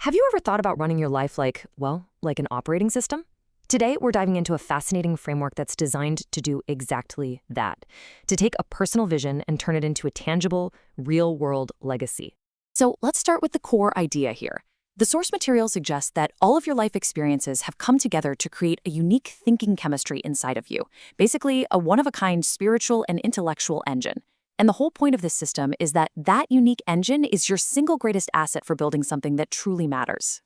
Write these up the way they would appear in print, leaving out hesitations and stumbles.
Have you ever thought about running your life like, well, like an operating system? Today, we're diving into a fascinating framework that's designed to do exactly that, to take a personal vision and turn it into a tangible, real-world legacy. So let's start with the core idea here. The source material suggests that all of your life experiences have come together to create a unique thinking chemistry inside of you, basically a one-of-a-kind spiritual and intellectual engine. And the whole point of this system is that that unique engine is your single greatest asset for building something that truly matters.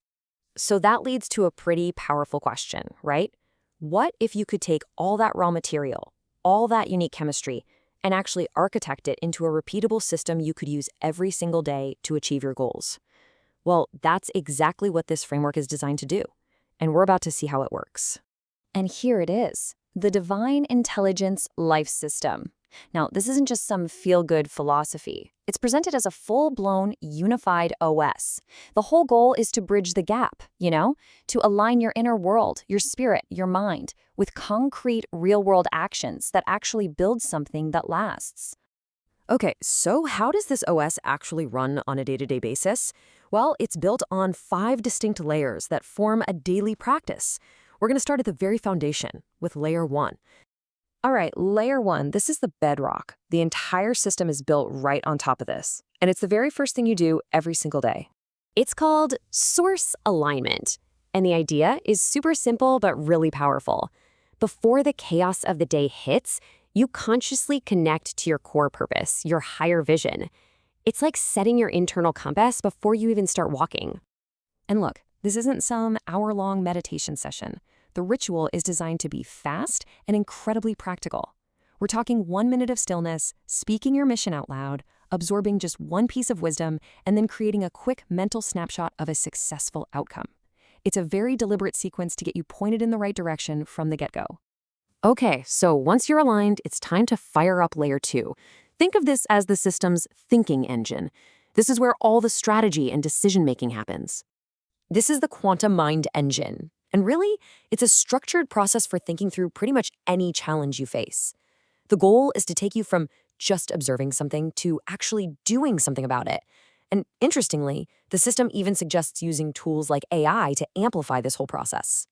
So that leads to a pretty powerful question, right? What if you could take all that raw material, all that unique chemistry, and actually architect it into a repeatable system you could use every single day to achieve your goals? Well, that's exactly what this framework is designed to do, and we're about to see how it works. And here it is, the Divine Intelligence Life System. Now, this isn't just some feel-good philosophy. It's presented as a full-blown, unified OS. The whole goal is to bridge the gap, to align your inner world, your spirit, your mind, with concrete, real-world actions that actually build something that lasts. Okay, so how does this OS actually run on a day-to-day basis? Well, it's built on 5 distinct layers that form a daily practice. We're going to start at the very foundation with Layer 1. All right, Layer 1, this is the bedrock. The entire system is built right on top of this, and it's the very first thing you do every single day. It's called source alignment, and the idea is super simple but really powerful. Before the chaos of the day hits, you consciously connect to your core purpose, your higher vision. It's like setting your internal compass before you even start walking. And look, this isn't some hour-long meditation session. The ritual is designed to be fast and incredibly practical. We're talking 1 minute of stillness, speaking your mission out loud, absorbing just one piece of wisdom, and then creating a quick mental snapshot of a successful outcome. It's a very deliberate sequence to get you pointed in the right direction from the get-go. Okay, so once you're aligned, it's time to fire up Layer 2. Think of this as the system's thinking engine. This is where all the strategy and decision-making happens. This is the quantum mind engine. And really, it's a structured process for thinking through pretty much any challenge you face. The goal is to take you from just observing something to actually doing something about it. And interestingly, the system even suggests using tools like AI to amplify this whole process.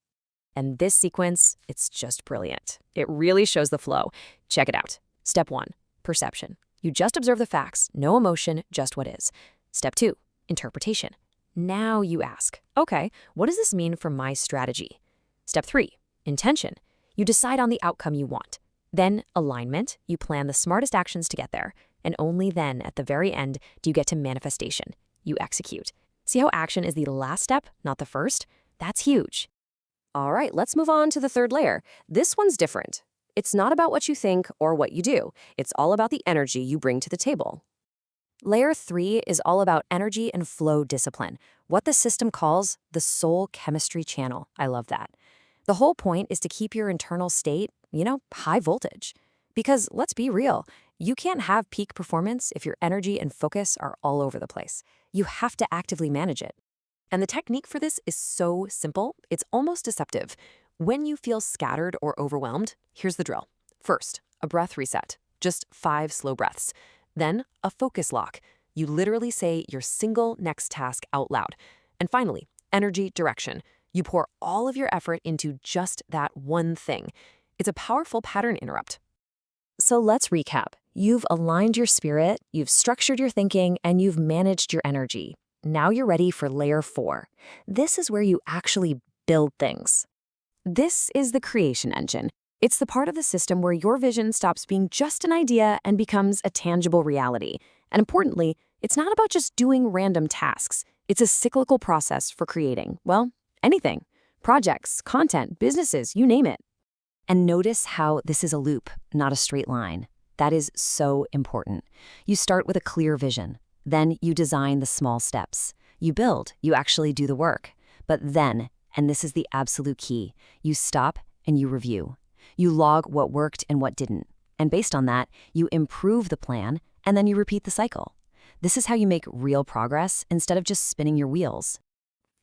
And this sequence, it's just brilliant. It really shows the flow. Check it out. Step 1, perception. You just observe the facts, no emotion, just what is. Step 2, interpretation. Now you ask, okay, what does this mean for my strategy? Step 3, intention. You decide on the outcome you want. Then alignment, you plan the smartest actions to get there. And only then, at the very end, do you get to manifestation. You execute. See how action is the last step, not the first? That's huge. All right, let's move on to the third layer. This one's different. It's not about what you think or what you do. It's all about the energy you bring to the table. Layer 3 is all about energy and flow discipline, what the system calls the soul chemistry channel. I love that. The whole point is to keep your internal state, high voltage. Because let's be real, you can't have peak performance if your energy and focus are all over the place. You have to actively manage it. And the technique for this is so simple, it's almost deceptive. When you feel scattered or overwhelmed, here's the drill. First, a breath reset, just 5 slow breaths. Then, a focus lock. You literally say your single next task out loud. And finally, energy direction. You pour all of your effort into just that one thing. It's a powerful pattern interrupt. So let's recap. You've aligned your spirit, you've structured your thinking, and you've managed your energy. Now you're ready for Layer 4. This is where you actually build things. This is the creation engine. It's the part of the system where your vision stops being just an idea and becomes a tangible reality. And importantly, it's not about just doing random tasks. It's a cyclical process for creating, well, anything. Projects, content, businesses, you name it. And notice how this is a loop, not a straight line. That is so important. You start with a clear vision. Then you design the small steps. You build, you actually do the work. But then, and this is the absolute key, you stop and you review. You log what worked and what didn't. And based on that, you improve the plan, and then you repeat the cycle. This is how you make real progress instead of just spinning your wheels.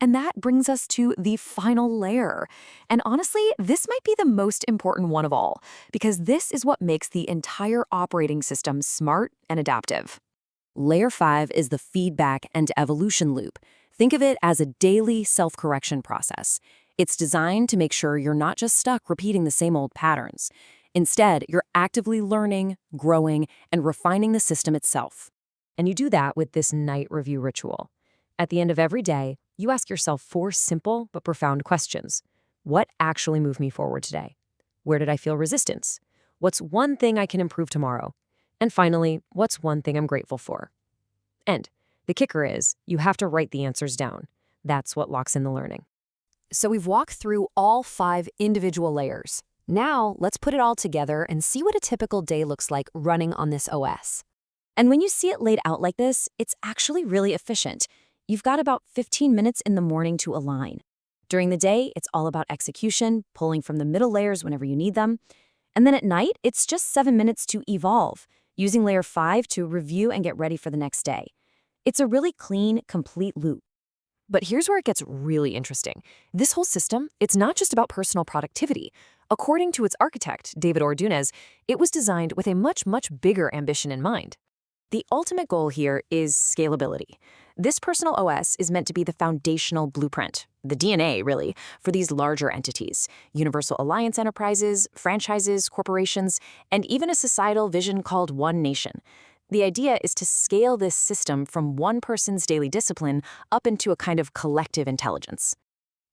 And that brings us to the final layer. And honestly, this might be the most important one of all, because this is what makes the entire operating system smart and adaptive. Layer 5 is the feedback and evolution loop. Think of it as a daily self-correction process. It's designed to make sure you're not just stuck repeating the same old patterns. Instead, you're actively learning, growing, and refining the system itself. And you do that with this night review ritual. At the end of every day, you ask yourself 4 simple but profound questions. What actually moved me forward today? Where did I feel resistance? What's one thing I can improve tomorrow? And finally, what's one thing I'm grateful for? And the kicker is, you have to write the answers down. That's what locks in the learning. So we've walked through all 5 individual layers. Now, let's put it all together and see what a typical day looks like running on this OS. And when you see it laid out like this, it's actually really efficient. You've got about 15 minutes in the morning to align. During the day, it's all about execution, pulling from the middle layers whenever you need them. And then at night, it's just 7 minutes to evolve, using layer 5 to review and get ready for the next day. It's a really clean, complete loop. But here's where it gets really interesting. This whole system, it's not just about personal productivity. According to its architect, David Ordunez, it was designed with a much, much bigger ambition in mind. The ultimate goal here is scalability. This personal OS is meant to be the foundational blueprint, the DNA, really, for these larger entities, Universal Alliance enterprises, franchises, corporations, and even a societal vision called One Nation. The idea is to scale this system from one person's daily discipline up into a kind of collective intelligence.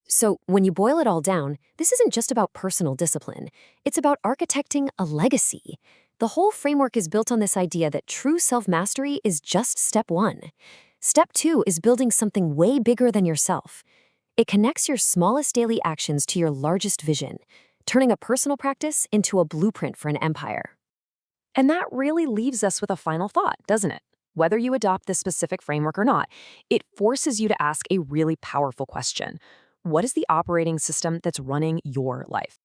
So when you boil it all down, this isn't just about personal discipline. It's about architecting a legacy. The whole framework is built on this idea that true self-mastery is just step 1. Step 2 is building something way bigger than yourself. It connects your smallest daily actions to your largest vision, turning a personal practice into a blueprint for an empire. And that really leaves us with a final thought, doesn't it? Whether you adopt this specific framework or not, it forces you to ask a really powerful question. What is the operating system that's running your life?